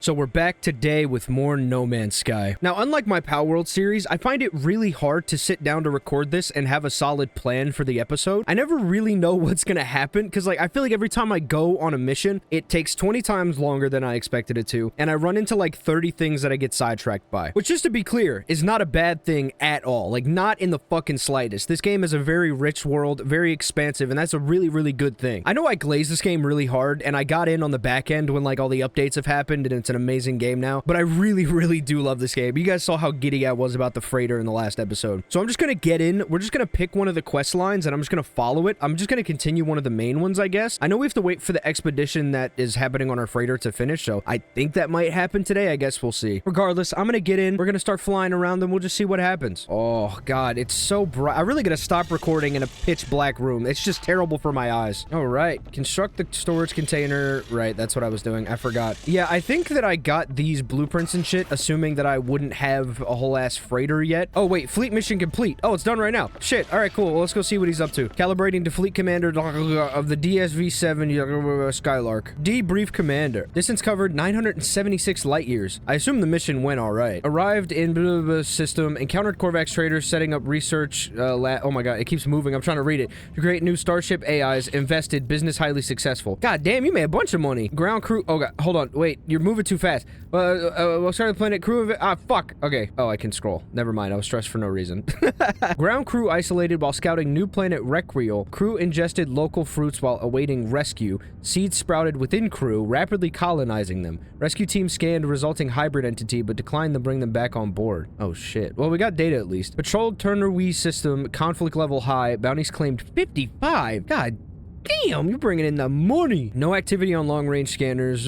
So we're back today with more No Man's Sky. Now, unlike my Palworld series, I find it really hard to sit down to record this and have a solid plan for the episode. I never really know what's gonna happen, because I feel like every time I go on a mission, it takes 20 times longer than I expected it to, and I run into like 30 things that I get sidetracked by. Which, just to be clear, is not a bad thing at all. Like, not in the fucking slightest. This game is a very rich world, very expansive, and that's a really, really good thing. I know I glazed this game really hard, and I got in on the back end when like all the updates have happened, and it's an amazing game now, but I really, really do love this game. You guys saw how giddy I was about the freighter in the last episode. So I'm just gonna get in. We're just gonna pick one of the quest lines, and I'm just gonna follow it. I'm just gonna continue one of the main ones, I guess. I know we have to wait for the expedition that is happening on our freighter to finish, so I think that might happen today. I guess we'll see. Regardless, I'm gonna get in. We're gonna start flying around, and we'll just see what happens. Oh, God, it's so bright. I really gotta stop recording in a pitch black room. It's just terrible for my eyes. All right, construct the storage container. Right, that's what I was doing. I forgot. Yeah, I think that I got these blueprints and shit, assuming that I wouldn't have a whole ass freighter yet. Oh, wait, fleet mission complete. Oh, it's done right now. Shit. All right, cool. Well, let's go see what he's up to. Calibrating to fleet commander of the DSV-7 Skylark. Debrief commander. Distance covered 976 light years. I assume the mission went all right. Arrived in blah, blah, system. Encountered Korvax traders setting up research oh my God, it keeps moving. I'm trying to read it. To create new starship AIs. Invested. Business highly successful. God damn, you made a bunch of money. Ground crew. Oh God, hold on. Wait, you're moving too fast. We'll start the planet crew of it. Ah, fuck. Okay. Oh, I can scroll. Never mind. I was stressed for no reason. Ground crew isolated while scouting new planet Requiel. Crew ingested local fruits while awaiting rescue. Seeds sprouted within crew, rapidly colonizing them. Rescue team scanned resulting hybrid entity, but declined to bring them back on board. Oh, shit. Well, we got data at least. Patrolled Turner-Wee system, conflict level high. Bounties claimed 55. God damn, you're bringing in the money. No activity on long-range scanners.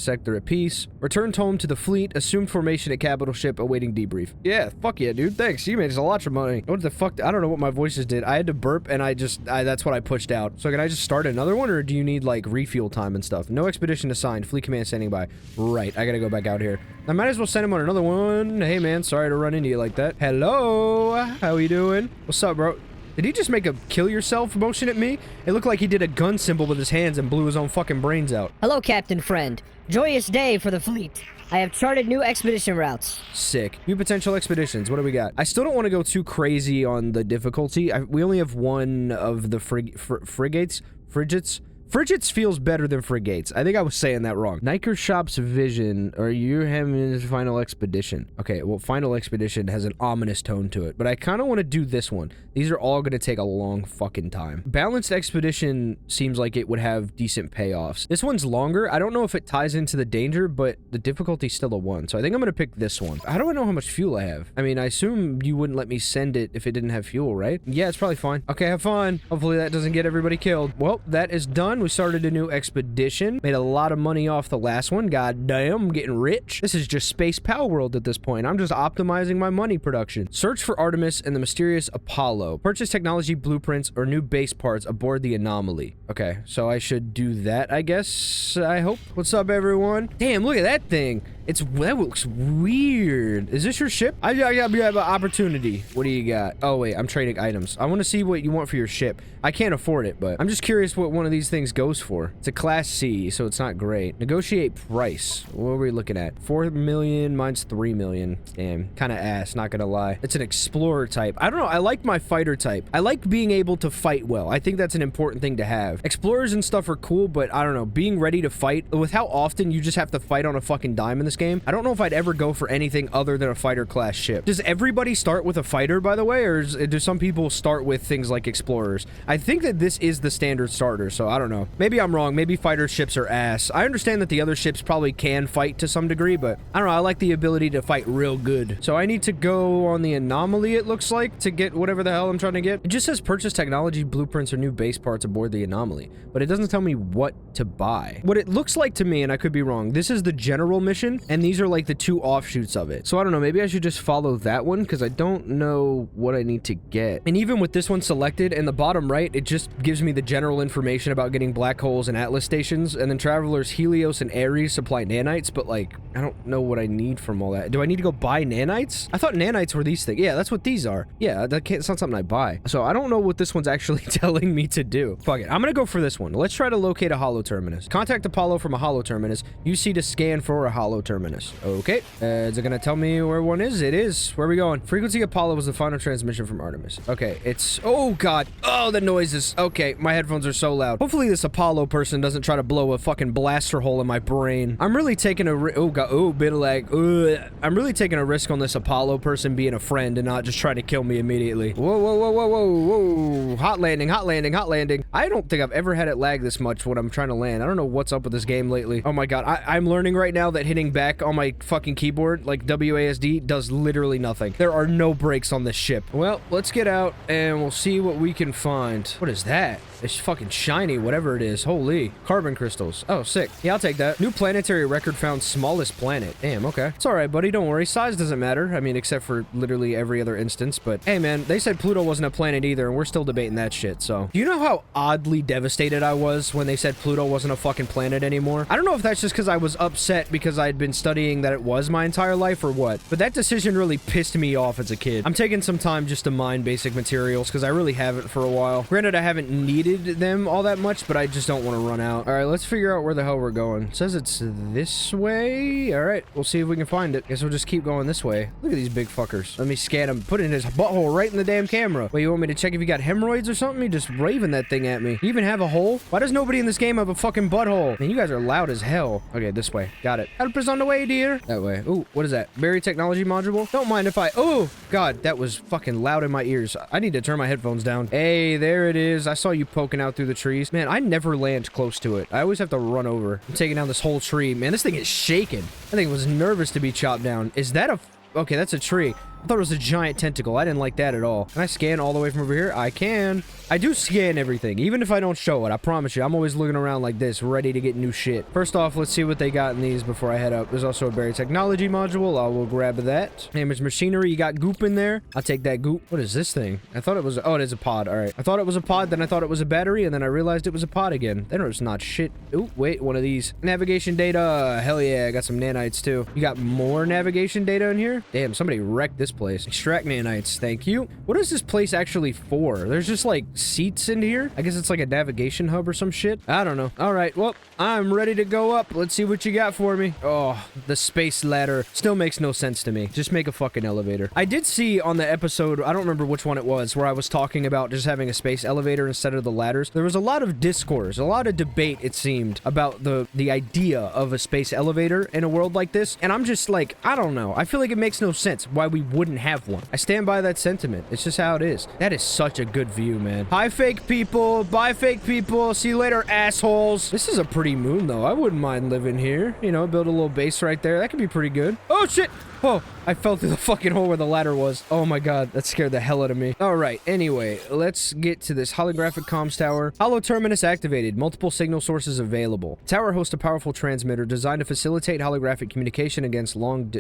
Sector at peace. Returned home to the fleet. Assumed formation at capital ship. Awaiting debrief. Yeah, fuck yeah, dude. Thanks. You made us a lot of money. What the fuck? I don't know what my voices did. I had to burp, and that's what I pushed out. So can I just start another one, or do you need, like, refuel time and stuff? No expedition assigned. Fleet command standing by. Right. I gotta go back out here. I might as well send him on another one. Hey, man. Sorry to run into you like that. Hello? How you doing? What's up, bro? Did he just make a kill yourself motion at me? It looked like he did a gun symbol with his hands and blew his own fucking brains out. Hello, Captain Friend. Joyous day for the fleet. I have charted new expedition routes. Sick. New potential expeditions. What do we got? I still don't want to go too crazy on the difficulty. We only have one of the frigates. Frigates feels better than frigates. I think I was saying that wrong. Niker Shop's vision, or you having his final expedition. Okay, well, final expedition has an ominous tone to it, but I kind of want to do this one. These are all going to take a long fucking time. Balanced expedition seems like it would have decent payoffs. This one's longer. I don't know if it ties into the danger, but the difficulty's still a 1, so I think I'm going to pick this one. How do I know how much fuel I have? I mean, I assume you wouldn't let me send it if it didn't have fuel, right? Yeah, it's probably fine. Okay, have fun. Hopefully that doesn't get everybody killed. Well, that is done. We started a new expedition. Made a lot of money off the last one. God damn, I'm getting rich. This is just Space Palworld at this point. I'm just optimizing my money production. Search for Artemis and the mysterious Apollo. Purchase technology blueprints or new base parts aboard the Anomaly. Okay, so I should do that, I guess. I hope. What's up, everyone? Damn, look at that thing. That looks weird. Is this your ship? I have an opportunity. What do you got? Oh, wait, I'm trading items. I want to see what you want for your ship. I can't afford it, but I'm just curious what one of these things goes for. It's a Class C, so it's not great. Negotiate price. What are we looking at? 4 million, mine's 3 million. Damn, kind of ass, not gonna lie. It's an explorer type. I don't know, I like my fighter type. I like being able to fight well. I think that's an important thing to have. Explorers and stuff are cool, but I don't know, being ready to fight, with how often you just have to fight on a fucking dime in this game, I don't know if I'd ever go for anything other than a fighter class ship. Does everybody start with a fighter, by the way, or do some people start with things like explorers? I think that this is the standard starter, so I don't know. Maybe I'm wrong. Maybe fighter ships are ass. I understand that the other ships probably can fight to some degree, but I don't know. I like the ability to fight real good. So I need to go on the Anomaly, it looks like, to get whatever the hell I'm trying to get. It just says purchase technology blueprints or new base parts aboard the Anomaly, but it doesn't tell me what to buy. What it looks like to me, and I could be wrong, this is the general mission, and these are like the 2 offshoots of it. So I don't know. Maybe I should just follow that one, because I don't know what I need to get. And even with this one selected, in the bottom right, it just gives me the general information about getting black holes and Atlas stations, and then travelers Helios and Ares supply nanites, but like, I don't know what I need from all that. Do I need to go buy nanites? I thought nanites were these things. Yeah, that's what these are. Yeah, it's not something I buy. So I don't know what this one's actually telling me to do. Fuck it. I'm gonna go for this one. Let's try to locate a holo terminus. Contact Apollo from a holo terminus. UC to scan for a holo terminus. terminus. Okay. Is it gonna tell me where one is? It is. Where are we going? Frequency Apollo was the final transmission from Artemis. Okay, it's... Oh, God. Oh, the noises. Okay, my headphones are so loud. Hopefully this Apollo person doesn't try to blow a fucking blaster hole in my brain. I'm really taking a... Oh, God. Oh, bit of lag. Ugh. I'm really taking a risk on this Apollo person being a friend and not just trying to kill me immediately. Whoa, whoa, whoa, whoa, whoa, whoa. Hot landing, hot landing, hot landing. I don't think I've ever had it lag this much when I'm trying to land. I don't know what's up with this game lately. Oh, my God. I'm learning right now that hitting back on my fucking keyboard, like WASD, does literally nothing. There are no brakes on this ship. Well, let's get out and we'll see what we can find. What is that? It's fucking shiny, whatever it is. Holy. Carbon crystals. Oh, sick. Yeah, I'll take that. New planetary record found smallest planet. Damn, okay. It's alright, buddy. Don't worry. Size doesn't matter. I mean, except for literally every other instance. But, hey, man, they said Pluto wasn't a planet either, and we're still debating that shit, so. Do you know how oddly devastated I was when they said Pluto wasn't a fucking planet anymore? I don't know if that's just because I was upset because I had been studying that it was my entire life or what, but that decision really pissed me off as a kid. I'm taking some time just to mine basic materials because I really haven't for a while. Granted, I haven't needed them all that much, but I just don't want to run out. All right, let's figure out where the hell we're going. It says it's this way. All right, we'll see if we can find it. Guess we'll just keep going this way. Look at these big fuckers. Let me scan him. Put in his butthole right in the damn camera. Wait, you want me to check if you got hemorrhoids or something? You just raving that thing at me. You even have a hole? Why does nobody in this game have a fucking butthole? Man, you guys are loud as hell. Okay, this way. Got it. Help is on the way, dear. That way. Ooh, what is that? Berry technology module? Don't mind if I... Oh, God, that was fucking loud in my ears. I need to turn my headphones down. Hey, there it is. I saw you poking out through the trees. Man, I never land close to it. I always have to run over. I'm taking down this whole tree. Man, this thing is shaking. I think it was nervous to be chopped down. Is that a... Okay, that's a tree. I thought it was a giant tentacle. I didn't like that at all. Can I scan all the way from over here? I can. I do scan everything, even if I don't show it. I promise you, I'm always looking around like this, ready to get new shit. First off, let's see what they got in these before I head up. There's also a berry technology module. I will grab that. Damage machinery. You got goop in there. I'll take that goop. What is this thing? I thought it was... Oh, it is a pod. All right. I thought it was a pod, then I thought it was a battery, and then I realized it was a pod again. Then it's not shit. Ooh, wait, one of these. Navigation data. Hell yeah, I got some nanites too. You got more navigation data in here? Damn, somebody wrecked this place. Extract nanites. Thank you. What is this place actually for? There's just like seats in here. I guess it's like a navigation hub or some shit. I don't know. All right. Well, I'm ready to go up. Let's see what you got for me. Oh, the space ladder still makes no sense to me. Just make a fucking elevator. I did see on the episode, I don't remember which one it was, where I was talking about just having a space elevator instead of the ladders. There was a lot of discourse, a lot of debate, it seemed, about the idea of a space elevator in a world like this. And I'm just like, I don't know. I feel like it makes no sense why we wouldn't have one. I stand by that sentiment. It's just how it is. That is such a good view, man. Hi, fake people. Bye, fake people. See you later, assholes. This is a pretty moon, though. I wouldn't mind living here. You know, build a little base right there. That could be pretty good. Oh, shit. Whoa, I fell through the fucking hole where the ladder was. Oh my God, that scared the hell out of me. All right, anyway, let's get to this holographic comms tower. Holo terminus activated. Multiple signal sources available. Tower hosts a powerful transmitter designed to facilitate holographic communication against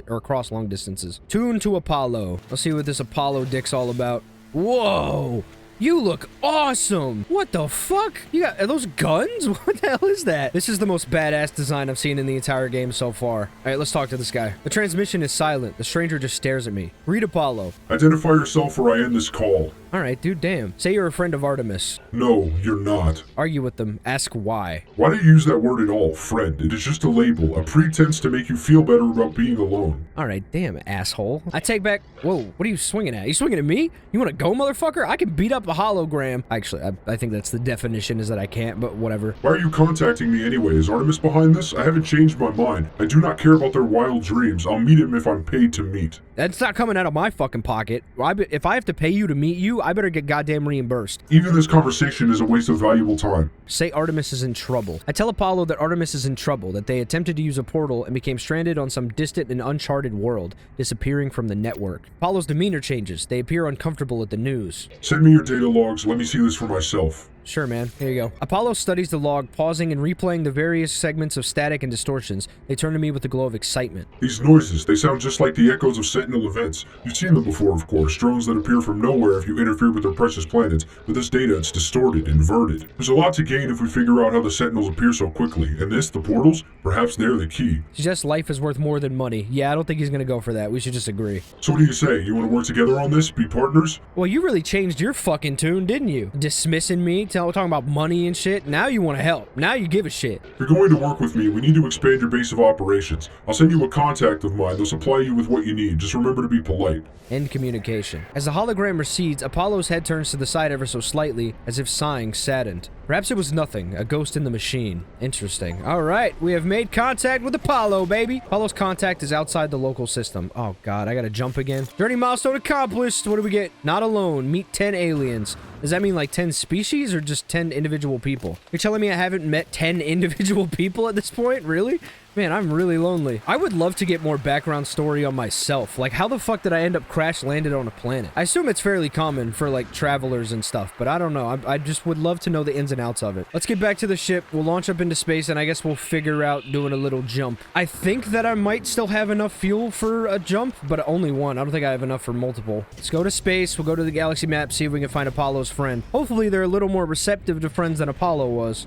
across long distances. Tuned to Apollo. Let's see what this Apollo dick's all about. Whoa! You look awesome! What the fuck? Are those guns? What the hell is that? This is the most badass design I've seen in the entire game so far. Alright, let's talk to this guy. The transmission is silent. The stranger just stares at me. Read Apollo. Identify yourself or I end this call. Alright, dude, damn. Say you're a friend of Artemis. No, you're not. Argue with them. Ask why. Why do you use that word at all, friend? It is just a label, a pretense to make you feel better about being alone. Alright, damn, asshole. I take back... Whoa, what are you swinging at? You swinging at me? You wanna go, motherfucker? I can beat up a hologram. Actually, I think that's the definition, is that I can't, but whatever. Why are you contacting me anyway? Is Artemis behind this? I haven't changed my mind. I do not care about their wild dreams. I'll meet him if I'm paid to meet. That's not coming out of my fucking pocket. If I have to pay you to meet you, I better get goddamn reimbursed. Even this conversation is a waste of valuable time. Say Artemis is in trouble. I tell Apollo that Artemis is in trouble, that they attempted to use a portal and became stranded on some distant and uncharted world, disappearing from the network. Apollo's demeanor changes. They appear uncomfortable at the news. Send me your data logs. Let me see this for myself. Sure, man. Here you go. Apollo studies the log, pausing and replaying the various segments of static and distortions. They turn to me with a glow of excitement. These noises, they sound just like the echoes of Sentinel events. You've seen them before, of course. Drones that appear from nowhere if you interfere with their precious planets. With this data, it's distorted, inverted. There's a lot to gain if we figure out how the Sentinels appear so quickly. And this, the portals, perhaps they're the key. Just life is worth more than money. Yeah, I don't think he's gonna go for that. We should just agree. So what do you say? You want to work together on this? Be partners? Well, you really changed your fucking tune, didn't you? Dismissing me talking about money and shit. Now you want to help. Now you give a shit. If you're going to work with me, we need to expand your base of operations. I'll send you a contact of mine. They'll supply you with what you need. Just remember to be polite. End communication. As the hologram recedes, Apollo's head turns to the side ever so slightly, as if sighing, saddened. Perhaps it was nothing, a ghost in the machine. Interesting. All right, we have made contact with Apollo, baby. Apollo's contact is outside the local system. Oh, God, I gotta jump again. Journey milestone accomplished. What do we get? Not alone. Meet 10 aliens. Does that mean like 10 species or just 10 individual people? You're telling me I haven't met 10 individual people at this point? Really? Man, I'm really lonely. I would love to get more background story on myself. Like, how the fuck did I end up crash landed on a planet? I assume it's fairly common for, like, travelers and stuff, but I don't know. I just would love to know the ins and outs of it. Let's get back to the ship. We'll launch up into space, and I guess we'll figure out doing a little jump. I think that I might still have enough fuel for a jump, but only one. I don't think I have enough for multiple. Let's go to space. We'll go to the galaxy map, see if we can find Apollo's friend. Hopefully, they're a little more receptive to friends than Apollo was.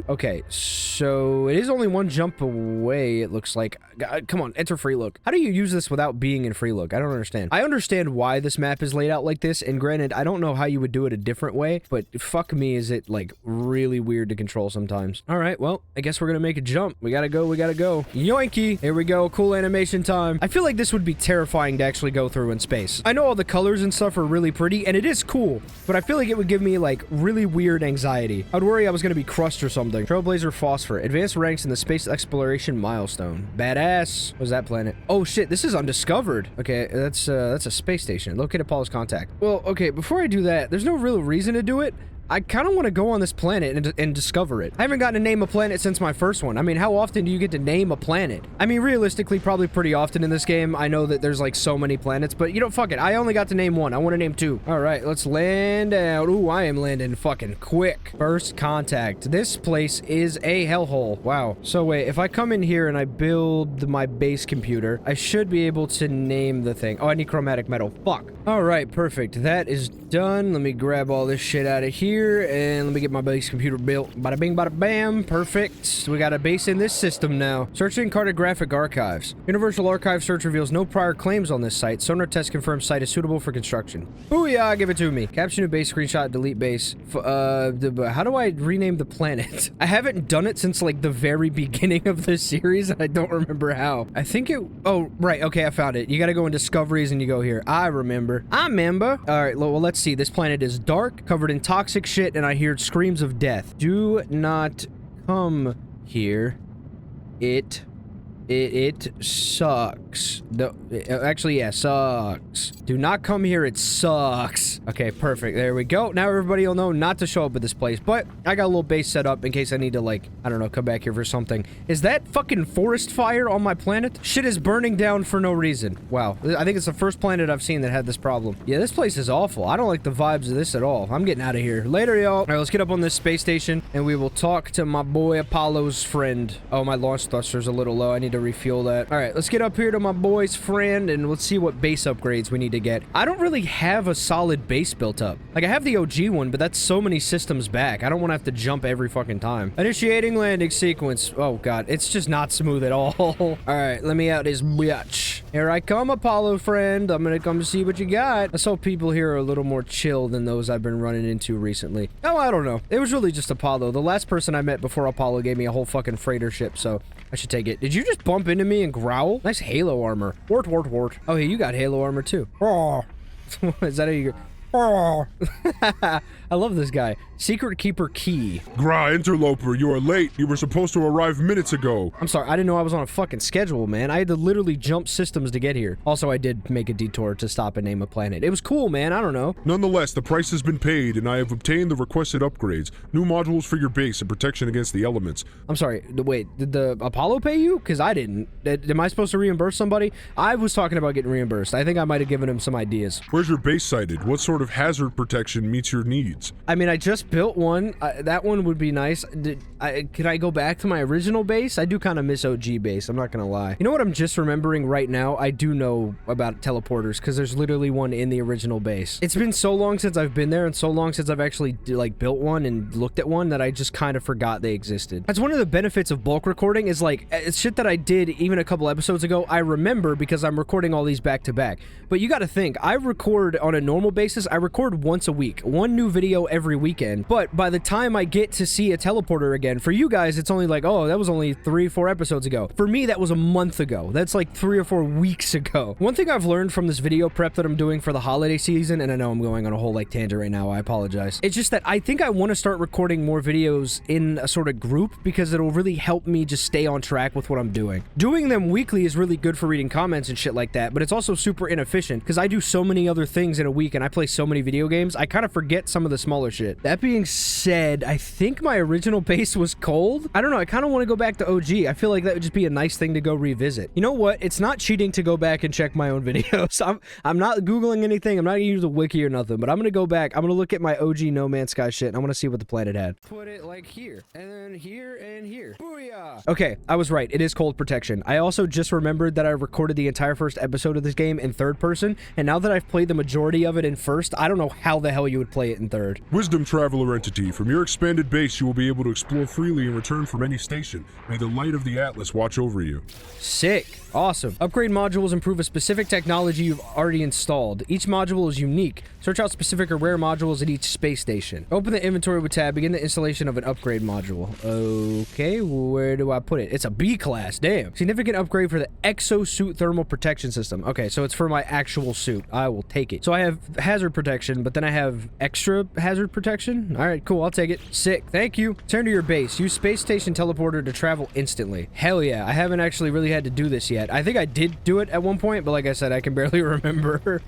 Okay, so it is only one jump away, it looks like. Come on, enter free look. How do you use this without being in free look? I don't understand. I understand why this map is laid out like this, and granted, I don't know how you would do it a different way, but fuck me, is it, like, really weird to control sometimes. All right, well, I guess we're gonna make a jump. We gotta go, we gotta go. Yoinky! Here we go, cool animation time. I feel like this would be terrifying to actually go through in space. I know all the colors and stuff are really pretty, and it is cool, but I feel like it would give me, like, really weird anxiety. I'd worry I was gonna be crushed or something. Trailblazer Phosphor. Advanced ranks in the space exploration milestone. Badass. What's that planet? Oh shit, this is undiscovered. Okay, that's a space station. Locate Apollo's contact. Well, okay, before I do that, there's no real reason to do it. I kind of want to go on this planet and discover it. I haven't gotten to name a planet since my first one. I mean, how often do you get to name a planet? I mean, realistically, probably pretty often in this game. I know that there's like so many planets, but you know, fuck it. I only got to name one. I want to name two. All right, let's land out. Ooh, I am landing fucking quick. First contact. This place is a hellhole. Wow. So wait, if I come in here and I build my base computer, I should be able to name the thing. Oh, I need chromatic metal. Fuck. All right, perfect. That is done. Let me grab all this shit out of here. And let me get my base computer built. Bada bing, bada bam. Perfect. We got a base in this system now. Searching cartographic archives. Universal Archive search reveals no prior claims on this site. Sonar test confirms site is suitable for construction. Booyah, give it to me. Capture new base, screenshot, delete base. How do I rename the planet? I haven't done it since like the very beginning of this series, and I don't remember how. I think it... Oh, right. Okay, I found it. You gotta go in discoveries and you go here. I remember. All right, well, let's see. This planet is dark, covered in toxic shit, and I hear screams of death. Do not come here. It sucks. Actually, yeah, sucks. Do not come here, it sucks. Okay, perfect. There we go. Now everybody will know not to show up at this place, but I got a little base set up in case I need to, like, I don't know, come back here for something. Is that fucking forest fire on my planet? Shit is burning down for no reason. Wow. I think it's the first planet I've seen that had this problem. Yeah, this place is awful. I don't like the vibes of this at all. I'm getting out of here. Later, y'all. All right, let's get up on this space station, and we will talk to my boy Apollo's friend. Oh, my launch thruster's a little low. I need to refuel that. All right, let's get up here to my boy's friend and let's see what base upgrades we need to get. I don't really have a solid base built up. Like, I have the OG one, but that's so many systems back. I don't want to have to jump every fucking time. Initiating landing sequence. Oh, God. It's just not smooth at all. All right, let me out his bitch. Here I come, Apollo friend. I'm gonna come to see what you got. I saw people here are a little more chill than those I've been running into recently. Oh, I don't know. It was really just Apollo. The last person I met before Apollo gave me a whole fucking freighter ship, so I should take it. Did you just bump into me and growl? Nice Halo armor. Wart. Oh, hey, you got Halo armor too. Oh. Is that how you go? Oh. I love this guy. Secret Keeper Key. Gra, interloper, you are late. You were supposed to arrive minutes ago. I'm sorry, I didn't know I was on a fucking schedule, man. I had to literally jump systems to get here. Also, I did make a detour to stop and name a planet. It was cool, man. I don't know. Nonetheless, the price has been paid, and I have obtained the requested upgrades. New modules for your base and protection against the elements. I'm sorry, wait, did the Apollo pay you? Because I didn't. Am I supposed to reimburse somebody? I was talking about getting reimbursed. I think I might have given him some ideas. Where's your base sited? What sort of hazard protection meets your needs? I mean, I just built one. That one would be nice. Could I go back to my original base? I do kind of miss OG base, I'm not gonna lie. You know what I'm just remembering right now? I do know about teleporters, because there's literally one in the original base. It's been so long since I've been there, and so long since I've actually, like, built one and looked at one, that I just kind of forgot they existed. That's one of the benefits of bulk recording, is, like, it's shit that I did even a couple episodes ago, I remember because I'm recording all these back to back. But you gotta think, I record on a normal basis, I record once a week, one new video every weekend, but by the time I get to see a teleporter again, for you guys, it's only like, oh, that was only 3-4 episodes ago. For me, that was a month ago. That's like 3 or 4 weeks ago. One thing I've learned from this video prep that I'm doing for the holiday season, and I know I'm going on a whole, like, tangent right now, I apologize. It's just that I think I want to start recording more videos in a sort of group, because it'll really help me just stay on track with what I'm doing. Doing them weekly is really good for reading comments and shit like that, but it's also super inefficient, because I do so many other things in a week, and I play so many video games, I kind of forget some of the smaller shit. That being said, I think my original base was cold. I don't know, I kind of want to go back to OG. I feel like that would just be a nice thing to go revisit. You know what? It's not cheating to go back and check my own videos. I'm not Googling anything. I'm not gonna use a wiki or nothing, but I'm gonna go back. I'm gonna look at my OG No Man's Sky shit, and I want to see what the planet had. Put it like here, and then here, and here. Booyah! Okay, I was right. It is cold protection. I also just remembered that I recorded the entire first episode of this game in third person, and now that I've played the majority of it in first, I don't know how the hell you would play it in third. Wisdom Traveler Entity, from your expanded base you will be able to explore freely and return from any station. May the light of the Atlas watch over you. Sick. Awesome. Upgrade modules improve a specific technology you've already installed. Each module is unique. Search out specific or rare modules at each space station. Open the inventory with tab. Begin the installation of an upgrade module. Okay, where do I put it? It's a B class. Damn. Significant upgrade for the exosuit thermal protection system. Okay, so it's for my actual suit. I will take it. So I have hazard protection, but then I have extra hazard protection. All right, cool. I'll take it. Sick. Thank you. Turn to your base. Use space station teleporter to travel instantly. Hell yeah. I haven't actually really had to do this yet. I think I did do it at one point, but like I said, I can barely remember.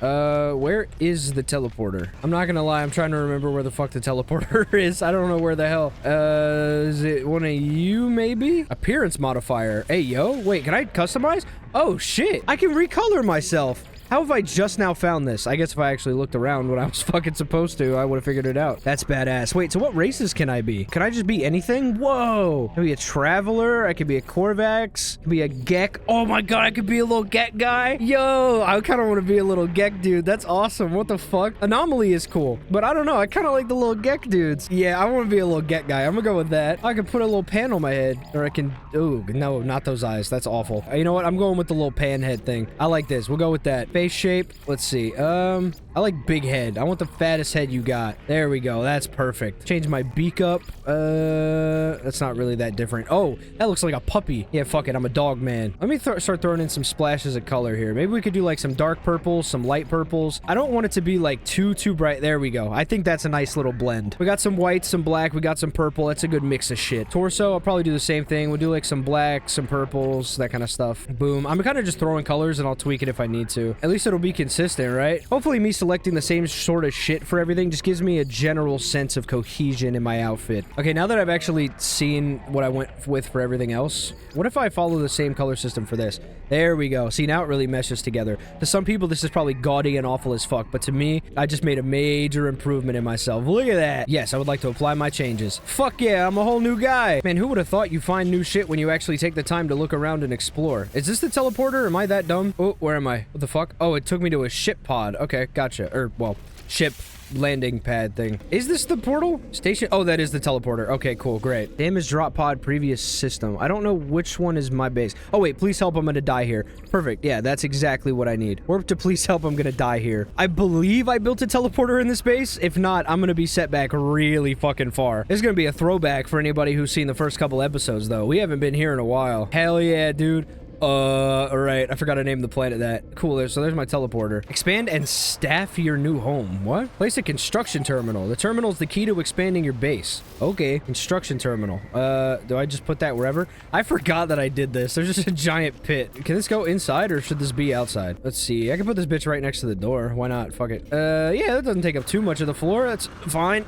Where is the teleporter? I'm not gonna lie, I'm trying to remember where the fuck the teleporter is. I don't know where the hell. Is it one of you, maybe? Appearance modifier. Hey, yo. Wait, can I customize? Oh, shit. I can recolor myself. How have I just now found this? I guess if I actually looked around when I was fucking supposed to, I would have figured it out. That's badass. Wait, so what races can I be? Can I just be anything? Whoa. I could be a Traveler. I could be a Korvax. I could be a Gek. Oh my god, I could be a little Gek guy. Yo, I kind of want to be a little Gek dude. That's awesome. What the fuck? Anomaly is cool, but I don't know. I kind of like the little Gek dudes. Yeah, I want to be a little Gek guy. I'm gonna go with that. I can put a little pan on my head, or I can... Ooh, no, not those eyes. That's awful. You know what? I'm going with the little pan head thing. I like this. We'll go with that. Face shape. Let's see. I like big head. I want the fattest head you got. There we go. That's perfect. Change my beak up. That's not really that different. Oh, that looks like a puppy. Yeah, fuck it. I'm a dog man. Let me start throwing in some splashes of color here. Maybe we could do like some dark purples, some light purples. I don't want it to be like too bright. There we go. I think that's a nice little blend. We got some white, some black. We got some purple. That's a good mix of shit. Torso, I'll probably do the same thing. We'll do like some black, some purples, that kind of stuff. Boom. I'm kind of just throwing colors and I'll tweak it if I need to. At least it'll be consistent, right? Hopefully me selecting the same sort of shit for everything just gives me a general sense of cohesion in my outfit. Okay, now that I've actually seen what I went with for everything else, what if I follow the same color system for this? There we go. See, now it really meshes together. To some people, this is probably gaudy and awful as fuck, but to me, I just made a major improvement in myself. Look at that. Yes, I would like to apply my changes. Fuck yeah, I'm a whole new guy. Man, who would have thought you find new shit when you actually take the time to look around and explore? Is this the teleporter? Am I that dumb? Oh, where am I? What the fuck? Oh, it took me to a ship pod. Okay, gotcha. Or, well, ship landing pad thing. Is this the portal? Station? Oh, that is the teleporter. Okay, cool, great. Damage drop pod previous system. I don't know which one is my base. Oh, wait, please help. I'm gonna die here. Perfect. Yeah, that's exactly what I need. Warp to please help. I'm gonna die here. I believe I built a teleporter in this base. If not, I'm gonna be set back really fucking far. This is gonna be a throwback for anybody who's seen the first couple episodes, though. We haven't been here in a while. Hell yeah, dude. Alright, I forgot to name the planet that. Cool, so there's my teleporter. Expand and staff your new home. What? Place a construction terminal. The terminal is the key to expanding your base. Okay, construction terminal. Do I just put that wherever? I forgot that I did this. There's just a giant pit. Can this go inside or should this be outside? Let's see. I can put this bitch right next to the door. Why not? Fuck it. Yeah, that doesn't take up too much of the floor. That's fine.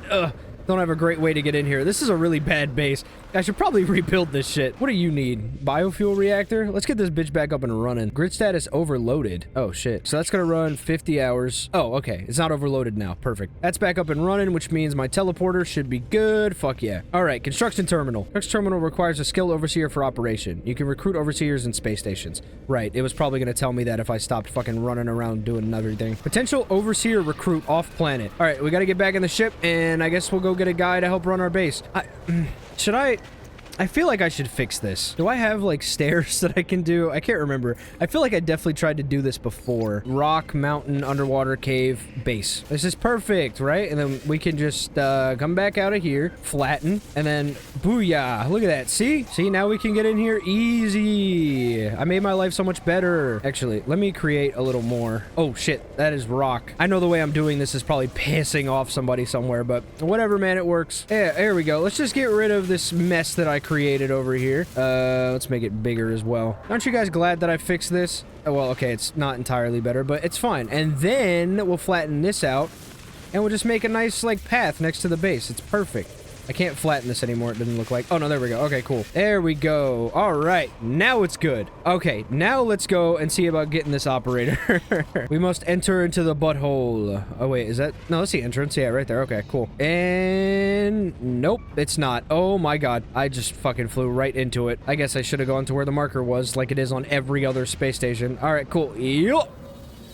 don't have a great way to get in here. This is a really bad base. I should probably rebuild this shit. What do you need? Biofuel reactor? Let's get this bitch back up and running. Grid status overloaded. Oh, shit. So that's gonna run 50 hours. Oh, okay. It's not overloaded now. Perfect. That's back up and running, which means my teleporter should be good. Fuck yeah. All right, construction terminal. Construction terminal requires a skilled overseer for operation. You can recruit overseers in space stations. Right. It was probably gonna tell me that if I stopped fucking running around doing everything. Potential overseer recruit off planet. All right, we gotta get back in the ship, and I guess we'll go get a guy to help run our base. Should I feel like I should fix this. Do I have, like, stairs that I can do? I can't remember. I feel like I definitely tried to do this before. Rock, mountain, underwater, cave, base. This is perfect, right? And then we can just come back out of here, flatten, and then booyah. Look at that. See? See, now we can get in here easy. I made my life so much better. Actually, let me create a little more. Oh, shit. That is rock. I know the way I'm doing this is probably pissing off somebody somewhere, but whatever, man. It works. Yeah, there we go. Let's just get rid of this mess that I created over here. Let's make it bigger as well. Aren't you guys glad that I fixed this? Oh, well, okay, it's not entirely better, but it's fine. And then we'll flatten this out, and we'll just make a nice, like, path next to the base. It's perfect. I can't flatten this anymore. It doesn't look like... Oh, no, there we go. Okay, cool. There we go. All right. Now it's good. Okay, now let's go and see about getting this operator. We must enter into the butthole. Oh, wait. Is that... No, that's the entrance. Yeah, right there. Okay, cool. And... Nope, it's not. Oh, my God. I just fucking flew right into it. I guess I should have gone to where the marker was, like it is on every other space station. All right, cool. Yup.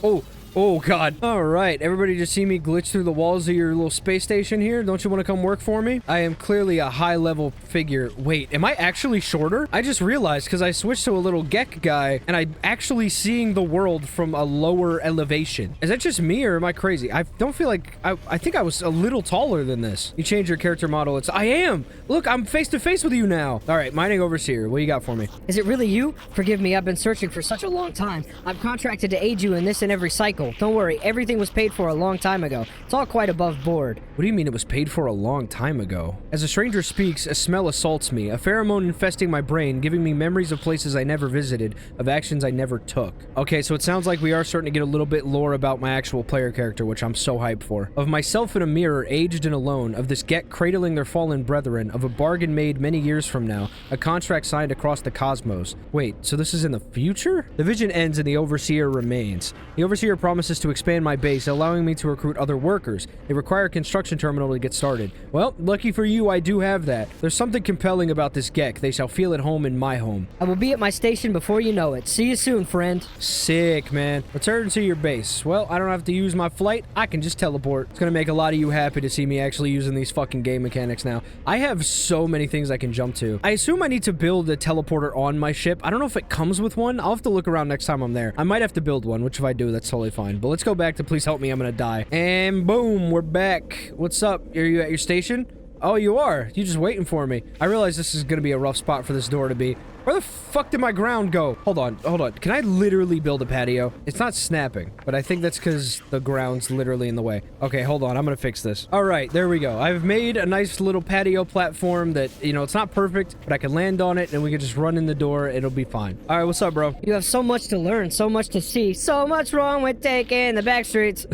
Oh. Oh, God. All right. Everybody just see me glitch through the walls of your little space station here? Don't you want to come work for me? I am clearly a high-level figure. Wait, am I actually shorter? I just realized because I switched to a little Gek guy, and I'm actually seeing the world from a lower elevation. Is that just me, or am I crazy? I don't feel like... I think I was a little taller than this. You change your character model. I am! Look, I'm face-to-face with you now. All right, mining overseer. What do you got for me? Is it really you? Forgive me, I've been searching for such a long time. I've contracted to aid you in this and every cycle. Don't worry, everything was paid for a long time ago. It's all quite above board. What do you mean it was paid for a long time ago? As a stranger speaks, a smell assaults me, a pheromone infesting my brain, giving me memories of places I never visited, of actions I never took. Okay, so it sounds like we are starting to get a little bit lore about my actual player character, which I'm so hyped for. Of myself in a mirror, aged and alone, of this Gek cradling their fallen brethren, of a bargain made many years from now, a contract signed across the cosmos. Wait, so this is in the future? The vision ends and the Overseer remains. The Overseer promises to expand my base, allowing me to recruit other workers. They require a construction terminal to get started. Well, lucky for you, I do have that. There's something compelling about this Gek. They shall feel at home in my home. I will be at my station before you know it. See you soon, friend. Sick, man. Return to your base. Well, I don't have to use my flight. I can just teleport. It's gonna make a lot of you happy to see me actually using these fucking game mechanics now. I have so many things I can jump to. I assume I need to build a teleporter on my ship. I don't know if it comes with one. I'll have to look around next time I'm there. I might have to build one, which if I do, that's totally fine. But let's go back to please help me, I'm gonna die. And boom, we're back. What's up? Are you at your station? Oh, you are. You just waiting for me. I realize this is gonna be a rough spot for this door to be. Where the fuck did my ground go? Hold on, hold on. Can I literally build a patio? It's not snapping, but I think that's because the ground's literally in the way. Okay, hold on. I'm gonna fix this. All right, there we go. I've made a nice little patio platform that, you know, it's not perfect, but I can land on it and we can just run in the door. It'll be fine. All right, what's up, bro? You have so much to learn, so much to see, so much wrong with taking the back streets.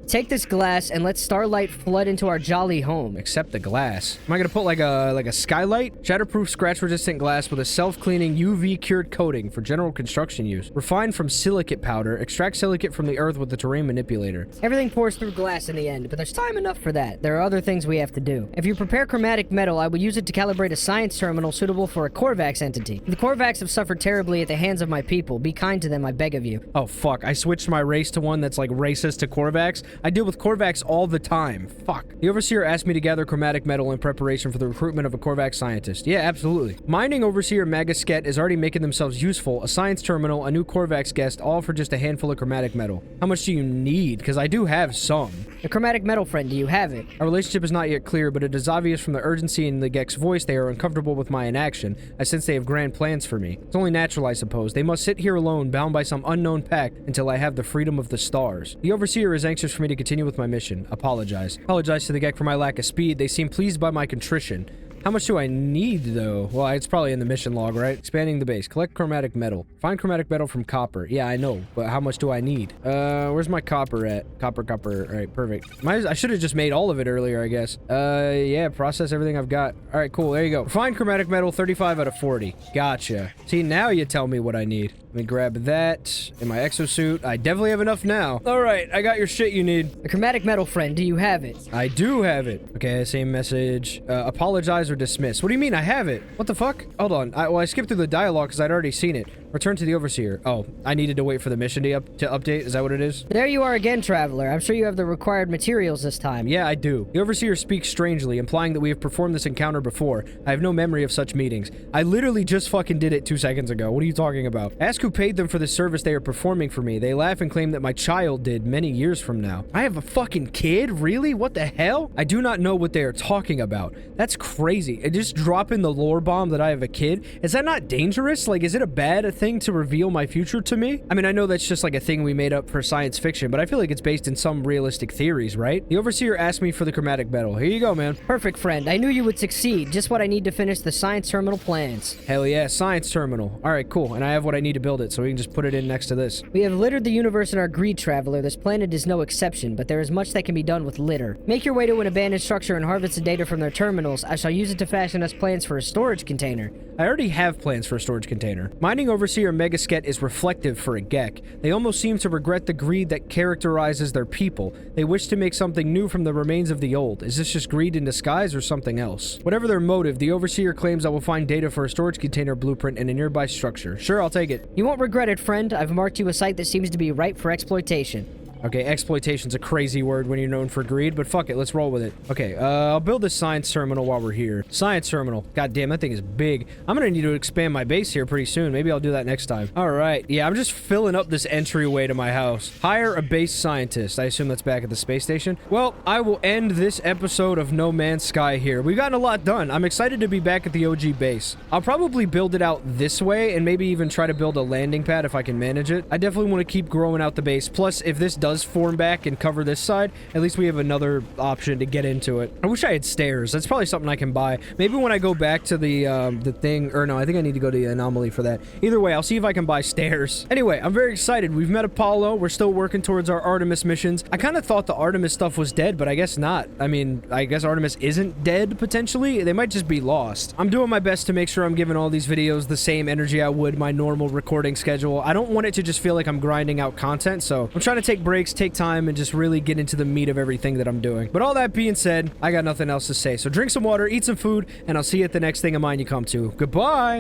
Take this glass and let starlight flood into our jolly home. Except the glass. Am I gonna put like a skylight? Shatterproof, scratch-resistant glass with a self-cleaning UV-cured coating for general construction use. Refined from silicate powder. Extract silicate from the earth with the terrain manipulator. Everything pours through glass in the end, but there's time enough for that. There are other things we have to do. If you prepare chromatic metal, I will use it to calibrate a science terminal suitable for a Korvax entity. The Korvax have suffered terribly at the hands of my people. Be kind to them, I beg of you. Oh, fuck. I switched my race to one that's like racist to Korvax. I deal with Korvax all the time. Fuck. The Overseer asked me to gather chromatic metal in preparation for the recruitment of a Korvax scientist. Yeah, absolutely. Mining Overseer Magasket is already making themselves useful. A science terminal, a new Korvax guest, all for just a handful of chromatic metal. How much do you need? Because I do have some. The chromatic metal friend, do you have it? Our relationship is not yet clear, but it is obvious from the urgency in the Gek's voice they are uncomfortable with my inaction. I sense they have grand plans for me. It's only natural, I suppose. They must sit here alone, bound by some unknown pact, until I have the freedom of the stars. The Overseer is anxious for me to continue with my mission. Apologize. Apologize to the Gek for my lack of speed. They seem pleased by my contrition. How much do I need, though? Well, it's probably in the mission log, right? Expanding the base. Collect chromatic metal. Find chromatic metal from copper. Yeah, I know, but how much do I need? Where's my copper at? Copper. All right, perfect. I should have just made all of it earlier, I guess. Yeah, process everything I've got. All right, cool. There you go. Find chromatic metal, 35 out of 40. Gotcha. See, now you tell me what I need. Let me grab that in my exosuit. I definitely have enough now. All right, I got your shit you need. The chromatic metal, friend. Do you have it? I do have it. Okay, same message. Apologize or dismiss. What do you mean I have it? What the fuck? Hold on. I skipped through the dialogue because I'd already seen it. Return to the Overseer. Oh, I needed to wait for the mission to update. Is that what it is? There you are again, traveler. I'm sure you have the required materials this time. Yeah, I do. The Overseer speaks strangely, implying that we have performed this encounter before. I have no memory of such meetings. I literally just fucking did it 2 seconds ago. What are you talking about? Ask who paid them for the service they are performing for me. They laugh and claim that my child did many years from now. I have a fucking kid? Really? What the hell? I do not know what they are talking about. That's crazy. Just dropping the lore bomb that I have a kid. Is that not dangerous? Like, is it a bad thing to reveal my future to me? I mean, I know that's just like a thing we made up for science fiction, but I feel like it's based in some realistic theories, right? The Overseer asked me for the chromatic metal. Here you go, man. Perfect, friend. I knew you would succeed. Just what I need to finish the science terminal plans. Hell yeah, science terminal. All right, cool. And I have what I need to build it, so we can just put it in next to this. We have littered the universe in our greed, traveler. This planet is no exception, but there is much that can be done with litter. Make your way to an abandoned structure and harvest the data from their terminals. I shall use it to fashion us plans for a storage container. I already have plans for a storage container. Mining Overseer Megasket is reflective for a Gek. They almost seem to regret the greed that characterizes their people. They wish to make something new from the remains of the old. Is this just greed in disguise or something else? Whatever their motive, the Overseer claims I will find data for a storage container blueprint in a nearby structure. Sure, I'll take it. You won't regret it, friend. I've marked you a site that seems to be ripe for exploitation. Okay, exploitation's a crazy word when you're known for greed, but fuck it, let's roll with it. Okay, I'll build this science terminal while we're here. Science terminal. God damn, that thing is big. I'm gonna need to expand my base here pretty soon. Maybe I'll do that next time. All right, yeah, I'm just filling up this entryway to my house. Hire a base scientist. I assume that's back at the space station. Well, I will end this episode of No Man's Sky here. We've gotten a lot done. I'm excited to be back at the OG base. I'll probably build it out this way and maybe even try to build a landing pad if I can manage it. I definitely want to keep growing out the base. Plus, if this does form back and cover this side, at least we have another option to get into it. I wish I had stairs. That's probably something I can buy. Maybe when I go back to the thing, or no, I think I need to go to the anomaly for that. Either way, I'll see if I can buy stairs. Anyway, I'm very excited. We've met Apollo. We're still working towards our Artemis missions. I kind of thought the Artemis stuff was dead, but I guess not. I mean, I guess Artemis isn't dead, potentially. They might just be lost. I'm doing my best to make sure I'm giving all these videos the same energy I would my normal recording schedule. I don't want it to just feel like I'm grinding out content, so I'm trying to take breaks, take time, and just really get into the meat of everything that I'm doing. But all that being said, I got nothing else to say. So drink some water, eat some food, and I'll see you at the next thing of mine you come to. Goodbye!